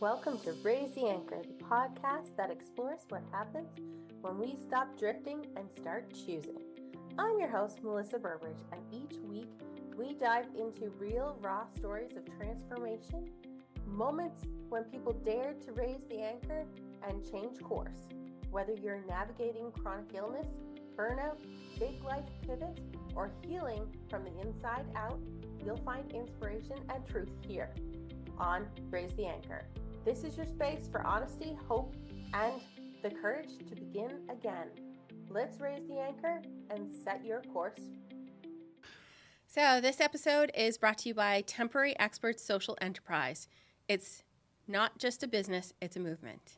Welcome to Raise the Anchor, the podcast that explores what happens when we stop drifting and start choosing. I'm your host, Melissa Burbridge, and each week we dive into real, raw stories of transformation, moments when people dared to raise the anchor and change course. Whether you're navigating chronic illness, burnout, big life pivots, or healing from the inside out, you'll find inspiration and truth here on Raise the Anchor. This is your space for honesty, hope, and the courage to begin again. Let's raise the anchor and set your course. So this episode is brought to you by Temporary Experts Social Enterprise. It's not just a business, it's a movement.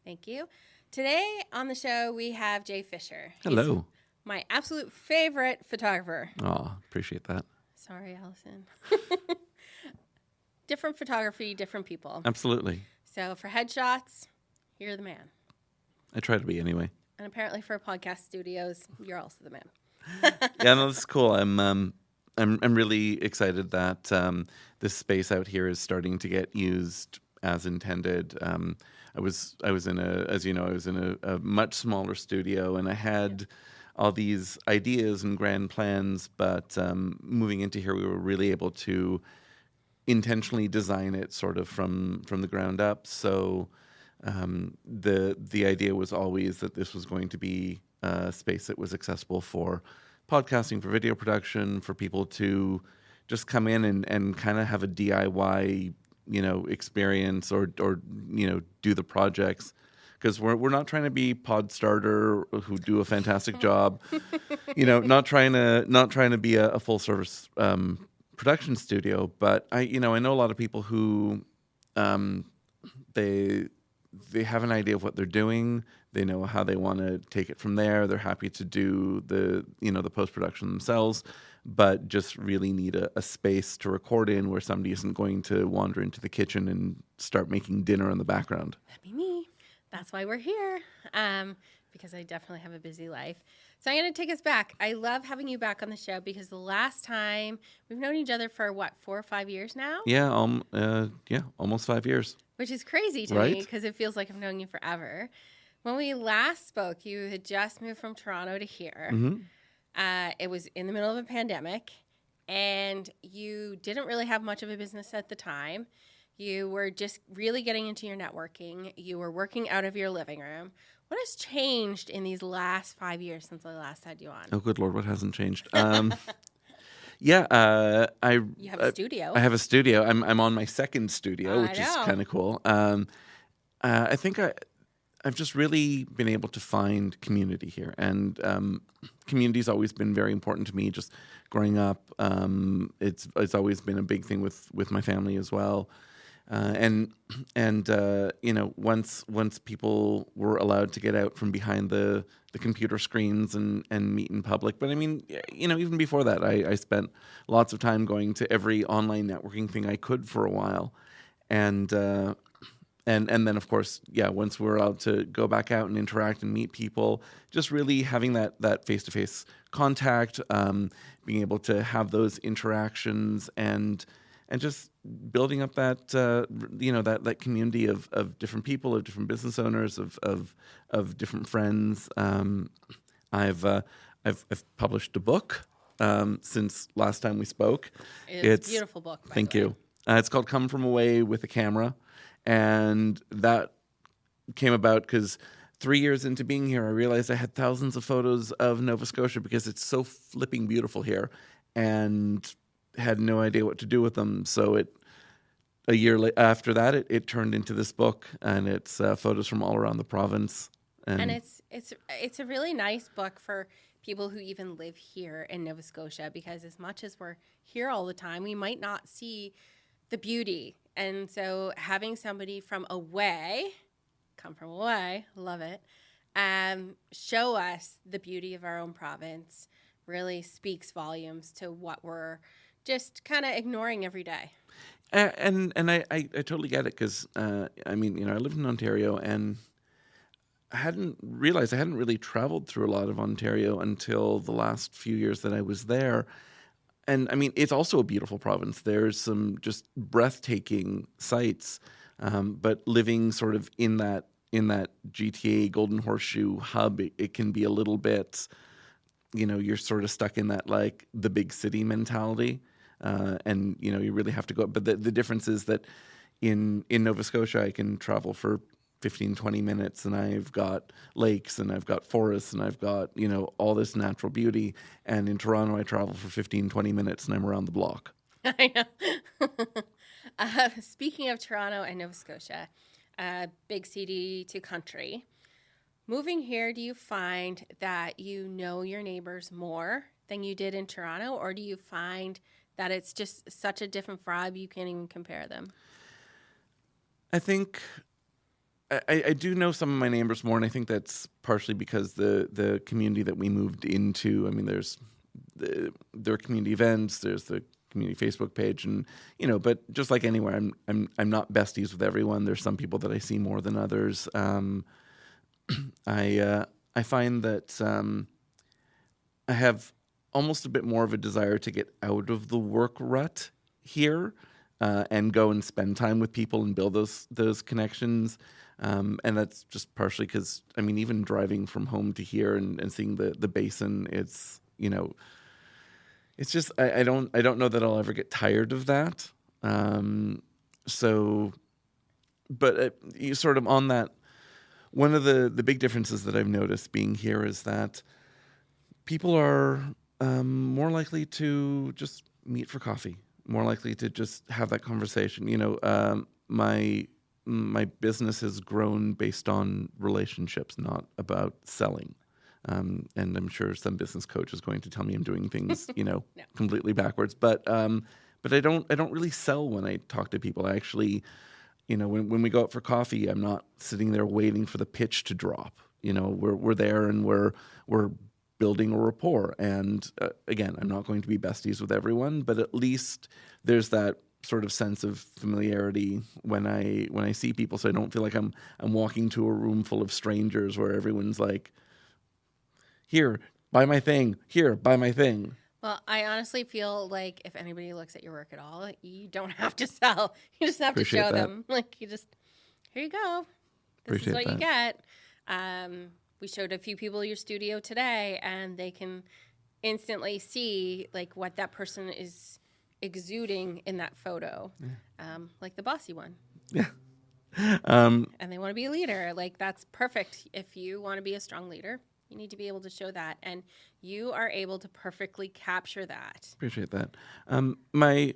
Thank you. Today on the show, we have Jay Fisher. Hello. He's my absolute favorite photographer. Oh, appreciate that. Sorry, Allison. Different photography, different people. Absolutely. So for headshots, you're the man. I try to be anyway. And apparently for podcast studios, you're also the man. Yeah, no, this is cool. I'm really excited that this space out here is starting to get used as intended. I was in a much smaller studio, and I had all these ideas and grand plans, but moving into here, we were really able to intentionally design it sort of from the ground up. So the idea was always that this was going to be a space that was accessible for podcasting, for video production, for people to just come in and kind of have a DIY, experience or do the projects. Because we're not trying to be pod starter who do a fantastic job, not trying to be a full service production studio, but I know a lot of people who they have an idea of what they're doing. They know how they want to take it from there. They're happy to do the post production themselves, but just really need a space to record in where somebody isn't going to wander into the kitchen and start making dinner in the background. That'd be me. That's why we're here, because I definitely have a busy life. So I'm going to take us back. I love having you back on the show because the last time we've known each other for 4 or 5 years now? Yeah, almost 5 years. Which is crazy to me because it feels like I've known you forever. When we last spoke, you had just moved from Toronto to here. Mm-hmm. It was in the middle of a pandemic, and you didn't really have much of a business at the time. You were just really getting into your networking. You were working out of your living room. What has changed in these last 5 years since I last had you on? Oh, good Lord, what hasn't changed? You have a studio. I have a studio. I'm on my second studio, which is kind of cool. I think I've just really been able to find community here, and community's always been very important to me. Just growing up, it's always been a big thing with my family as well. Once people were allowed to get out from behind the computer screens and meet in public. But I mean, even before that, I spent lots of time going to every online networking thing I could for a while. And then, of course, once we were allowed to go back out and interact and meet people, just really having that face-to-face contact, being able to have those interactions and just building up that that community of different people, of different business owners, of different friends. I've published a book since last time we spoke. It's a beautiful book. Thank you. It's called "Come From Away with a Camera," and that came about because 3 years into being here, I realized I had thousands of photos of Nova Scotia because it's so flipping beautiful here, and had no idea what to do with them. So a year after that, it turned into this book, and it's photos from all around the province. And it's a really nice book for people who even live here in Nova Scotia, because as much as we're here all the time, we might not see the beauty. And so having somebody from away, come from away, love it, show us the beauty of our own province really speaks volumes to what we're just kind of ignoring every day. And I totally get it, because I lived in Ontario, and I hadn't really traveled through a lot of Ontario until the last few years that I was there. and I mean, it's also a beautiful province. There's some just breathtaking sights, but living sort of in that GTA Golden Horseshoe hub, it can be a little bit, you're sort of stuck in that like the big city mentality, and you really have to go. But the difference is that in Nova Scotia, I can travel for 15, 20 minutes, and I've got lakes and I've got forests and I've got, all this natural beauty. And in Toronto, I travel for 15, 20 minutes and I'm around the block. I know. Speaking of Toronto and Nova Scotia, big city to country, moving here, do you find that you know your neighbors more than you did in Toronto, or do you find that it's just such a different vibe you can't even compare them? I think I do know some of my neighbors more, and I think that's partially because the community that we moved into. I mean, there are community events, there's the community Facebook page, and but just like anywhere, I'm not besties with everyone. There's some people that I see more than others. I find that I have almost a bit more of a desire to get out of the work rut here, and go and spend time with people and build those connections. And that's just partially because, I mean, even driving from home to here and seeing the basin, it's it's just I don't know that I'll ever get tired of that. But you sort of on that. One of the big differences that I've noticed being here is that people are more likely to just meet for coffee, more likely to just have that conversation. My business has grown based on relationships, not about selling. And I'm sure some business coach is going to tell me I'm doing things, no. completely backwards. But I don't really sell when I talk to people. I actually, when we go out for coffee, I'm not sitting there waiting for the pitch to drop. We're there and we're building a rapport. And again, I'm not going to be besties with everyone, but at least there's that sort of sense of familiarity when I see people, so I don't feel like I'm walking to a room full of strangers where everyone's like, here, buy my thing, here, buy my thing. Well, I honestly feel like if anybody looks at your work at all, you don't have to sell. You just have Appreciate to show that. them. Like, here you go. This Appreciate is what that. you get. We showed a few people your studio today, and they can instantly see like what that person is exuding in that photo, like the bossy one. Yeah. And they want to be a leader. Like, that's perfect. If you want to be a strong leader, you need to be able to show that, and you are able to perfectly capture that. Appreciate that. My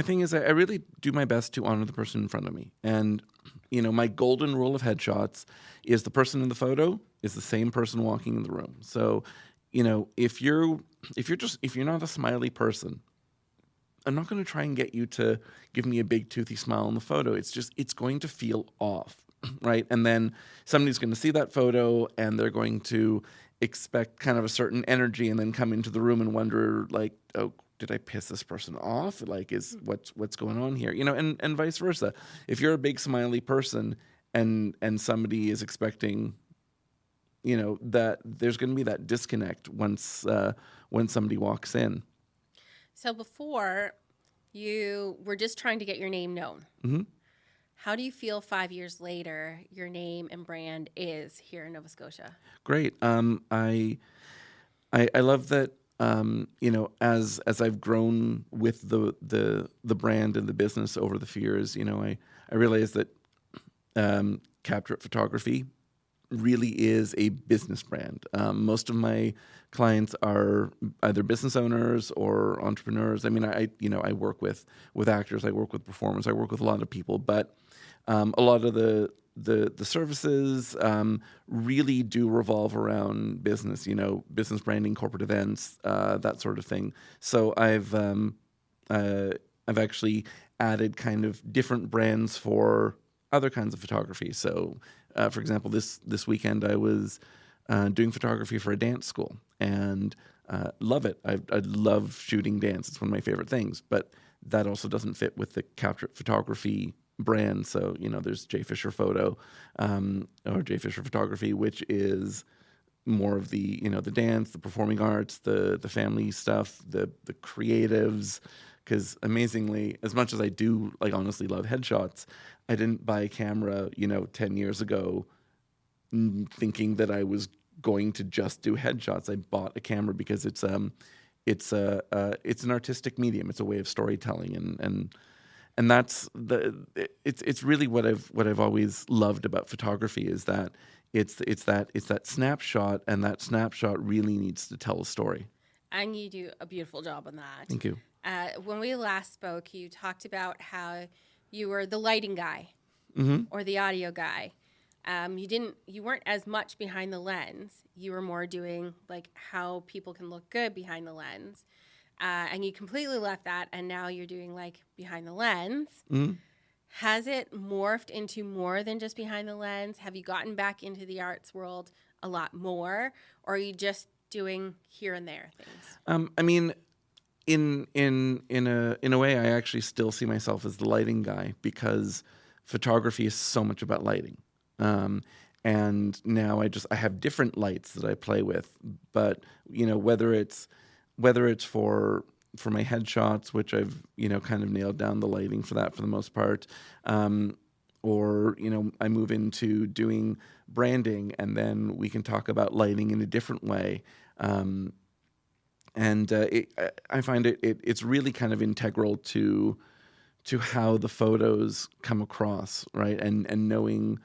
thing is I really do my best to honor the person in front of me. And, my golden rule of headshots is the person in the photo is the same person walking in the room. So, if you're not a smiley person, I'm not going to try and get you to give me a big toothy smile in the photo. It's going to feel off, right? And then somebody's going to see that photo and they're going to expect kind of a certain energy and then come into the room and wonder like, oh, did I piss this person off? Like, what's going on here? And vice versa. If you're a big smiley person and somebody is expecting, that there's going to be that disconnect once when somebody walks in. So before, you were just trying to get your name known. Mm-hmm. How do you feel 5 years later your name and brand is here in Nova Scotia? Great. I love that, as I've grown with the brand and the business over the years, I realized that Capture Photography really is a business brand. Most of my clients are either business owners or entrepreneurs. I mean, I work with actors, I work with performers, I work with a lot of people, but a lot of the services really do revolve around business, business branding, corporate events, that sort of thing. So I've actually added kind of different brands for other kinds of photography. So, for example, this weekend I was doing photography for a dance school and love it. I love shooting dance. It's one of my favorite things, but that also doesn't fit with the Capture Photography brand. So, there's J. Fisher Photo or J. Fisher Photography, which is more of the, the dance, the performing arts, the family stuff, the creatives. Because amazingly, as much as I do honestly love headshots, I didn't buy a camera 10 years ago thinking that I was going to just do headshots. I bought a camera because it's an artistic medium. It's a way of storytelling, and that's it's really what I've always loved about photography, is that it's that snapshot, and that snapshot really needs to tell a story. And you do a beautiful job on that. Thank you. When we last spoke, you talked about how you were the lighting guy or the audio guy. You weren't as much behind the lens. You were more doing how people can look good behind the lens. And you completely left that, and now you're doing behind the lens. Has it morphed into more than just behind the lens? Have you gotten back into the arts world a lot more, or are you just doing here and there things? I mean, in a way, I actually still see myself as the lighting guy, because photography is so much about lighting. And now I have different lights that I play with, but whether it's for my headshots, which I've kind of nailed down the lighting for that for the most part, or I move into doing branding, and then we can talk about lighting in a different way. I find it's really kind of integral to how the photos come across, right? And knowing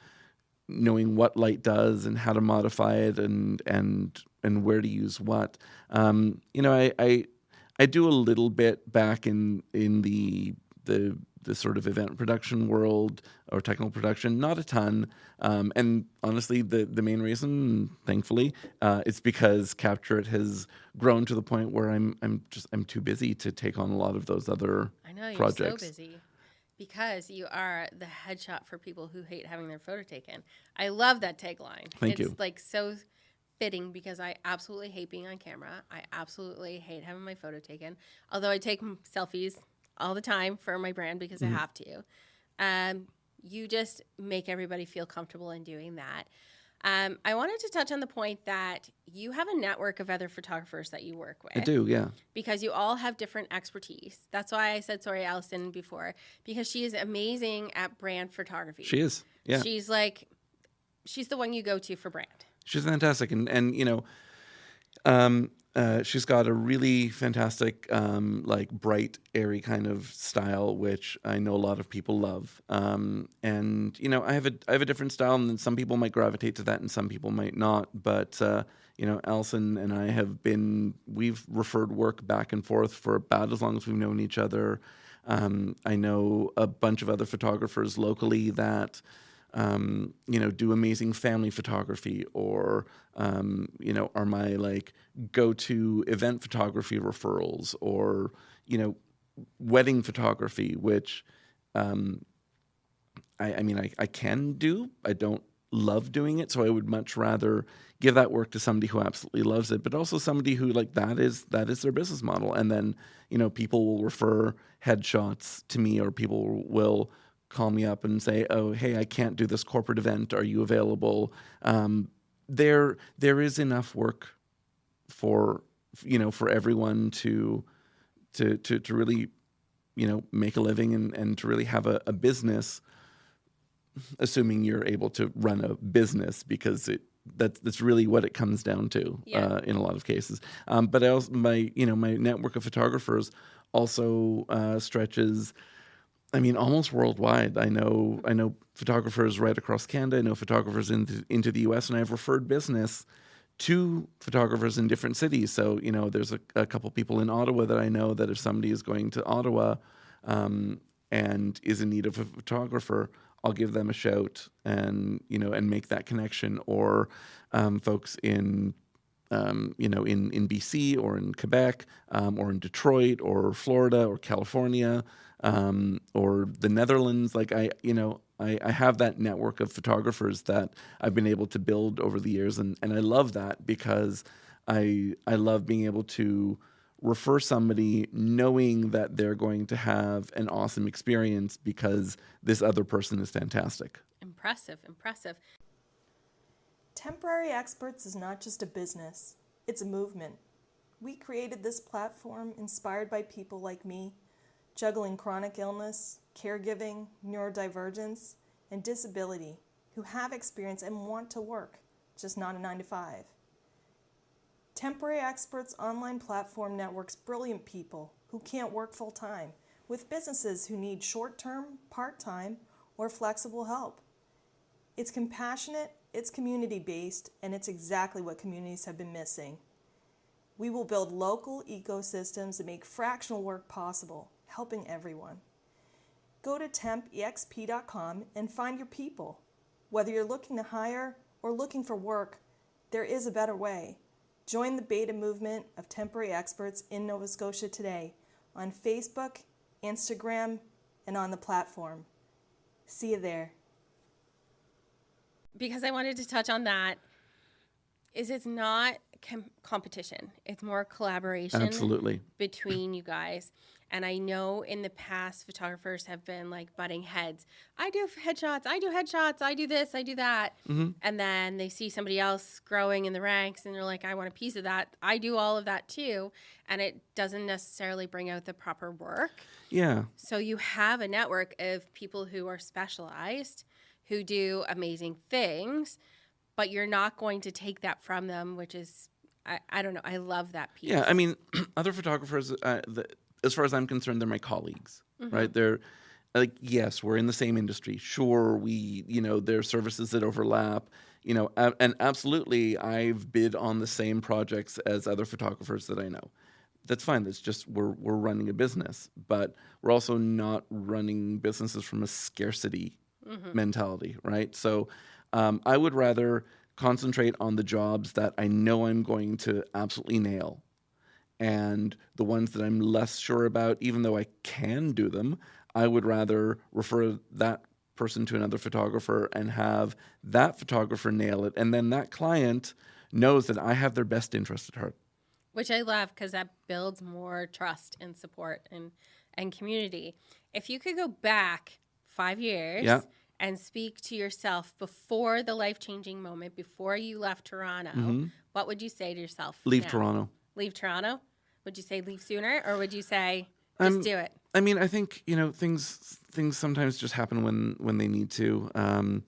what light does and how to modify it, and where to use what. I do a little bit back in the sort of event production world or technical production, not a ton. And honestly, the main reason, thankfully, is because Capture It has grown to the point where I'm too busy to take on a lot of those other projects. I know, you're so busy. Because you are the headshot for people who hate having their photo taken. I love that tagline. Thank you. It's so fitting, because I absolutely hate being on camera. I absolutely hate having my photo taken. Although I take selfies all the time for my brand because I have to. You just make everybody feel comfortable in doing that. I wanted to touch on the point that you have a network of other photographers that you work with. I do, yeah. Because you all have different expertise. That's why I said sorry, Allison, before, because she is amazing at brand photography. She is, yeah. She's the one you go to for brand. She's fantastic, and she's got a really fantastic, bright, airy kind of style, which I know a lot of people love. And I have a different style, and some people might gravitate to that, and some people might not. But Alison and I we've referred work back and forth for about as long as we've known each other. I know a bunch of other photographers locally that do amazing family photography, or are my go-to event photography referrals, or wedding photography, which I can do. I don't love doing it, so I would much rather give that work to somebody who absolutely loves it, but also somebody who that is their business model. And then people will refer headshots to me, or people will call me up and say, "Oh, hey, I can't do this corporate event. Are you available?" There is enough work for everyone to really make a living, and to really have a business, assuming you're able to run a business, because that's really what it comes down to in a lot of cases. But I also, my network of photographers also stretches, almost worldwide. I know photographers right across Canada. I know photographers into the U.S., and I've referred business to photographers in different cities. So, there's a couple people in Ottawa that I know that if somebody is going to Ottawa and is in need of a photographer, I'll give them a shout and make that connection. Or folks in BC, or in Quebec, or in Detroit, or Florida, or California, or the Netherlands. I have that network of photographers that I've been able to build over the years, and I love that, because I love being able to refer somebody knowing that they're going to have an awesome experience because this other person is fantastic. Impressive. Temporary Experts is not just a business, it's a movement. We created this platform inspired by people like me, juggling chronic illness, caregiving, neurodivergence, and disability, who have experience and want to work, just not a 9-to-5. Temporary Experts online platform networks brilliant people who can't work full-time, with businesses who need short-term, part-time, or flexible help. It's compassionate, it's community-based, and it's exactly what communities have been missing. We will build local ecosystems that make fractional work possible, helping everyone. Go to tempexp.com and find your people. Whether you're looking to hire or looking for work, there is a better way. Join the beta movement of Temporary Experts in Nova Scotia today on Facebook, Instagram, and on the platform. See you there. Because I wanted to touch on that, it's not competition. It's more collaboration. Absolutely. Between you guys. And I know in the past, photographers have been like butting heads. I do headshots. I do this. I do that. Mm-hmm. And then they see somebody else growing in the ranks and they're like, I want a piece of that. I do all of that too. And it doesn't necessarily bring out the proper work. Yeah. So you have a network of people who are specialized, who do amazing things, but you're not going to take that from them, which is, I don't know. I love that piece. Yeah. I mean, other photographers, as far as I'm concerned, they're my colleagues, right? They're like, yes, we're in the same industry. Sure, there are services that overlap, and absolutely, I've bid on the same projects as other photographers that I know. That's fine. That's just, we're running a business, but we're also not running businesses from a scarcity mentality, right? So I would rather concentrate on the jobs that I know I'm going to absolutely nail. And the ones that I'm less sure about, even though I can do them, I would rather refer that person to another photographer and have that photographer nail it. And then that client knows that I have their best interest at heart. Which I love because that builds more trust and support and community. If you could go back 5 years and speak to yourself before the life-changing moment, before you left Toronto, what would you say to yourself? Leave Toronto. Leave Toronto? Would you say leave sooner, or would you say just do it? I mean, I think things sometimes just happen when they need to. And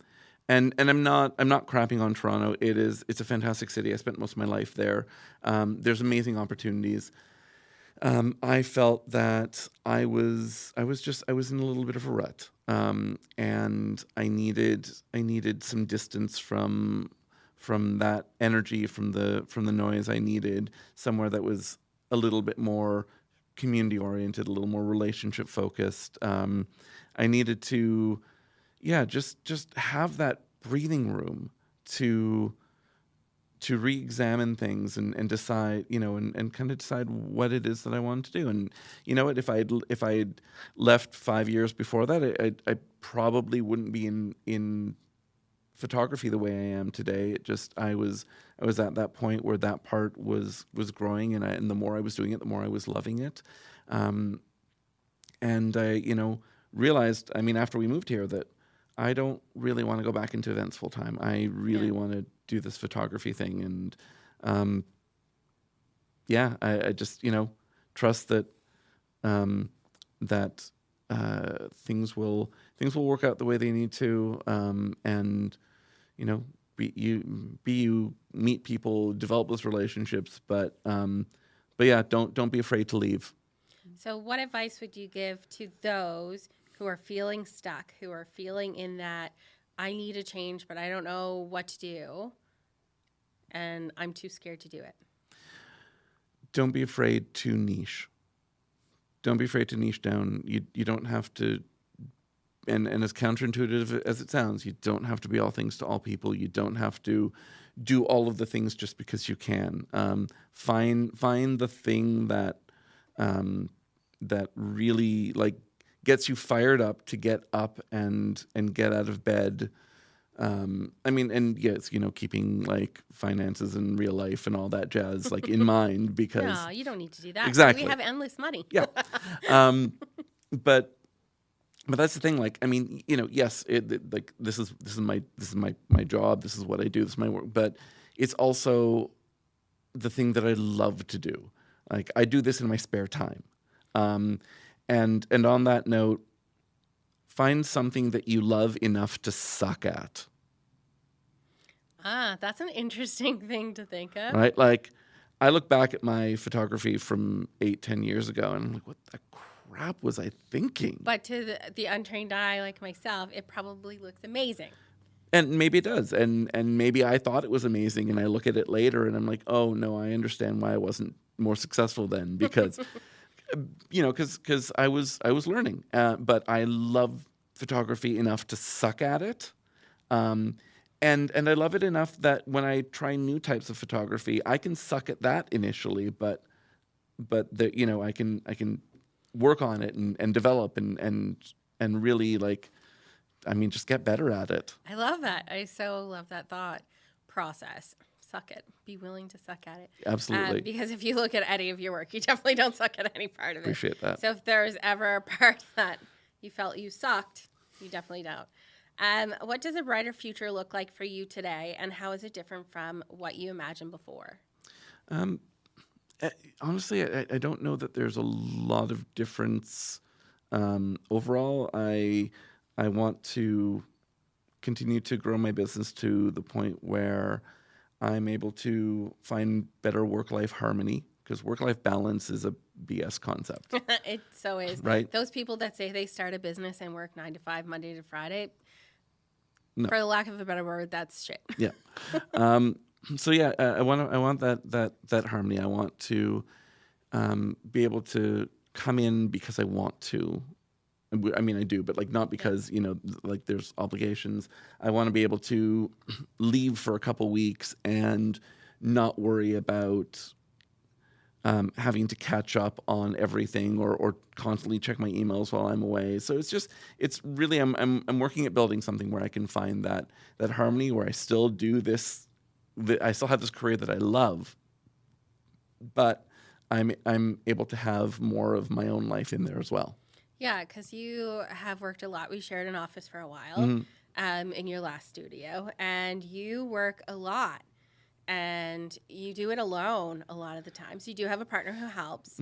I'm not crapping on Toronto. It's a fantastic city. I spent most of my life there. There's amazing opportunities. I felt that I was in a little bit of a rut, and I needed some distance from that energy, from the noise. I needed somewhere that was a little bit more community oriented, a little more relationship focused. I needed to, just have that breathing room to re-examine things and decide, and kind of decide what it is that I wanted to do. And you know what, if I'd left 5 years before that, I probably wouldn't be in photography the way I am today. It just, I was at that point where that part was growing, and the more I was doing it, the more I was loving it. And I, realized, after we moved here, that I don't really want to go back into events full time. I really want to do this photography thing. And I just, trust that things will work out the way they need to. And you meet people, develop those relationships, but yeah, don't be afraid to leave. So what advice would you give to those who are feeling stuck, who are feeling in that I need a change, but I don't know what to do, and I'm too scared to do it? Don't be afraid to niche. Don't be afraid to niche down. You don't have to, and as counterintuitive as it sounds, you don't have to be all things to all people. You don't have to do all of the things just because you can. Find the thing that really gets you fired up to get up and get out of bed. And yes, keeping finances and real life and all that jazz in mind, because no, you don't need to do that. Exactly. We have endless money. Yeah. But But that's the thing. Like, I mean, yes, like this is my job. This is what I do. This is my work. But it's also the thing that I love to do. Like, I do this in my spare time. And on that note, find something that you love enough to suck at. That's an interesting thing to think of. Right? Like, I look back at my photography from 8-10 years ago, and I'm like, what the crap was I thinking? But to the untrained eye like myself, it probably looks amazing. And maybe it does. And maybe I thought it was amazing, and I look at it later and I'm like, oh, no, I understand why I wasn't more successful then, because, because I was learning. But I love photography enough to suck at it. And I love it enough that when I try new types of photography, I can suck at that initially, but I can work on it and develop and really, like, I mean, just get better at it. I love that. I so love that thought process. Suck it. Be willing to suck at it. Absolutely. Because if you look at any of your work, you definitely don't suck at any part of it. Appreciate that. So if there's ever a part that you felt you sucked, you definitely don't. What does a brighter future look like for you today, and how is it different from what you imagined before? Honestly, I don't know that there's a lot of difference. Overall, I want to continue to grow my business to the point where I'm able to find better work-life harmony, because work-life balance is a BS concept. It so is. Right? Those people that say they start a business and work 9 to 5, Monday to Friday, No. for the lack of a better word, that's shit. Yeah. So yeah, I want that harmony. I want to be able to come in because I want to. I mean, I do, but like not because like there's obligations. I want to be able to leave for a couple weeks and not worry about having to catch up on everything or constantly check my emails while I'm away. So it's really I'm working at building something where I can find that harmony, where I still do this. I still have this career that I love, but I'm able to have more of my own life in there as well. Yeah, because you have worked a lot. We shared an office for a while in your last studio, and you work a lot, and you do it alone a lot of the time. So you do have a partner who helps,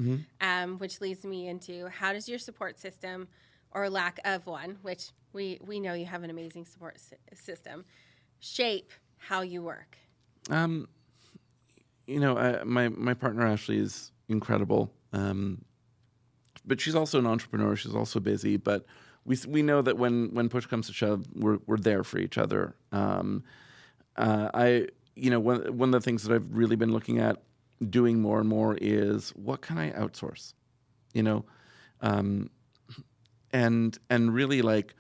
which leads me into, how does your support system, or lack of one, which we know you have an amazing support system, shape how you work? My partner Ashley is incredible. But she's also an entrepreneur. She's also busy. But we know that when push comes to shove, we're there for each other. One of the things that I've really been looking at doing more and more is, what can I outsource? And really, like,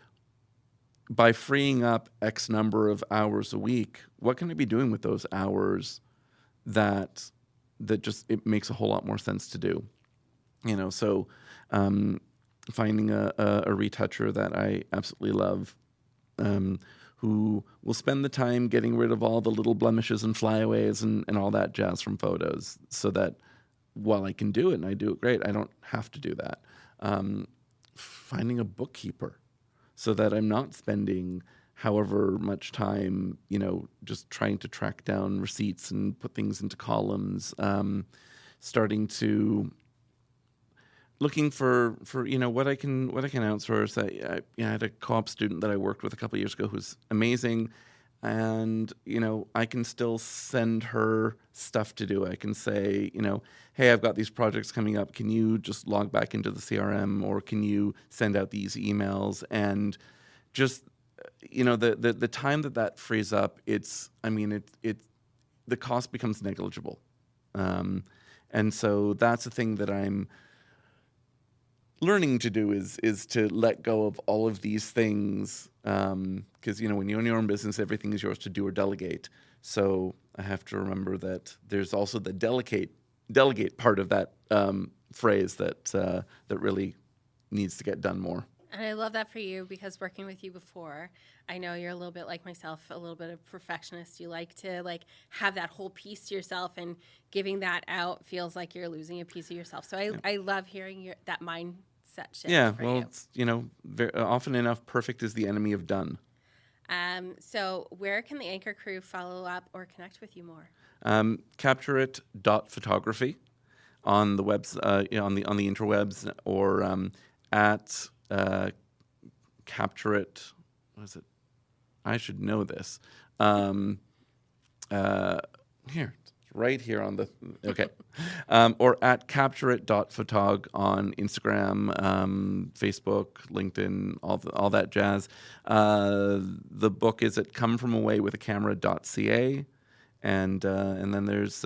by freeing up X number of hours a week, what can I be doing with those hours that just it makes a whole lot more sense to do? So finding a retoucher that I absolutely love, who will spend the time getting rid of all the little blemishes and flyaways and all that jazz from photos, so that while I can do it and I do it great, I don't have to do that. Finding a bookkeeper, so that I'm not spending however much time, just trying to track down receipts and put things into columns. Starting to looking for what I can outsource. I had a co-op student that I worked with a couple of years ago who's amazing, and I can still send her stuff to do. I can say, hey, I've got these projects coming up. Can you just log back into the CRM, or can you send out these emails? And just the time that frees up, the cost becomes negligible, and so that's the thing that I'm learning to do is to let go of all of these things, because when you own your own business, everything is yours to do or delegate. So I have to remember that there's also the delegate part of that phrase that really needs to get done more. And I love that for you, because working with you before, I know you're a little bit like myself, a little bit of perfectionist. You like to have that whole piece to yourself, and giving that out feels like you're losing a piece of yourself. So I love hearing that mindset set shift Yeah, for well, you. it's, often enough, perfect is the enemy of done. So where can the Anchor crew follow up or connect with you more? Capturit.photography on the webs, on the interwebs, or at Capturit. What is it? I should know this. Here, it's right here on the okay, or at capturit.photog on Instagram, Facebook, LinkedIn, all that jazz. The book is at comefromaway.ca, and then there's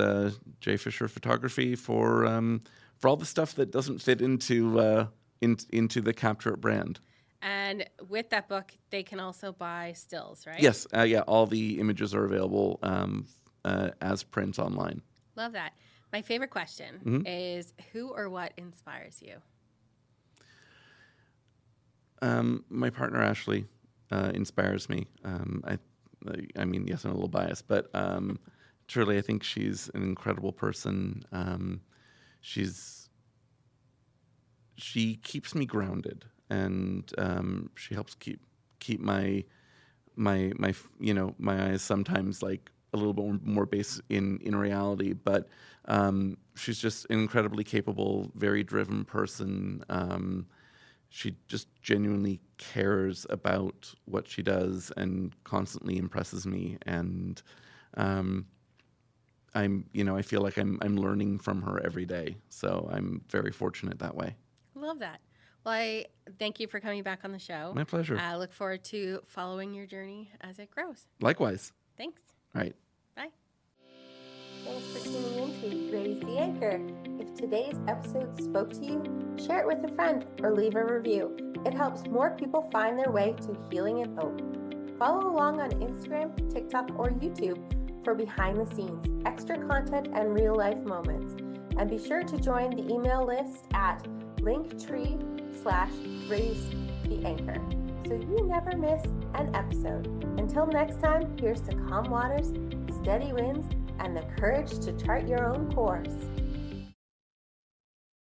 J Fisher Photography for all the stuff that doesn't fit into the Capturit brand. And with that book, they can also buy stills, right? Yes, all the images are available as print online. Love that. My favorite question is, who or what inspires you? My partner Ashley inspires me. I mean, yes, I'm a little biased, but truly, I think she's an incredible person. She keeps me grounded, and she helps keep my eyes sometimes like a little bit more based in reality. But she's just an incredibly capable, very driven person. She just genuinely cares about what she does and constantly impresses me. And I feel like I'm learning from her every day. So I'm very fortunate that way. Love that. Well, I thank you for coming back on the show. My pleasure. I look forward to following your journey as it grows. Likewise. Thanks. All right. Bye. Thanks for tuning in to Raise the Anchor. If today's episode spoke to you, share it with a friend or leave a review. It helps more people find their way to healing and hope. Follow along on Instagram, TikTok, or YouTube for behind the scenes, extra content, and real life moments. And be sure to join the email list at linktree/raisetheanchor so you never miss an episode. Until next time, here's to calm waters, steady winds, and the courage to chart your own course.